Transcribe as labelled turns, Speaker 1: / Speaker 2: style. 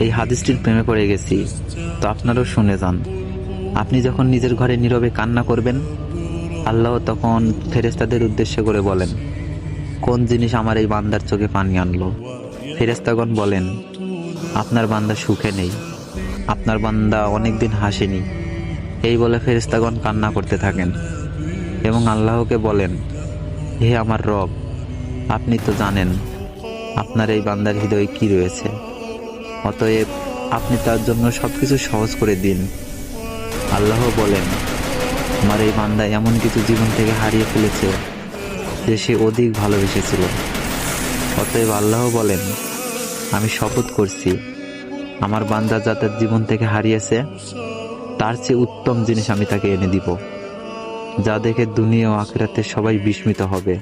Speaker 1: এই হাদিসটির প্রেমে পড়ে গেছি, তো আপনারাও শুনে যান। আপনি যখন নিজের ঘরে নীরবে কান্না করবেন, আল্লাহ তখন ফেরেশতাদের উদ্দেশ্য করে বলেন, কোন জিনিস আমার এই বান্দার চোখে পানি আনলো? ফেরেশতাগণ বলেন, আপনার বান্দা সুখে নেই, আপনার বান্দা অনেকদিন হাসেনি। এই বলে ফেরেশতাগণ কান্না করতে থাকেন এবং আল্লাহকে বলেন, হে আমার রব, আপনি তো জানেন আপনার এই বান্দার হৃদয়ে কি রয়েছে, অতএব আপনি তার জন্য সবকিছু সহজ করে দিন। আল্লাহ বলেন, আমার এই বান্দা এমন কিছু জীবন থেকে হারিয়ে ফেলেছে যে সে অধিক ভালোবেসেছিল। অতএব আল্লাহ বলেন, আমি শপথ করছি, আমার বান্দা যা তার জীবন থেকে হারিয়েছে তার চেয়ে উত্তম জিনিস আমি তাকে এনে দিব, যা দেখে দুনিয়া ও আখিরাতে সবাই বিস্মিত হবে।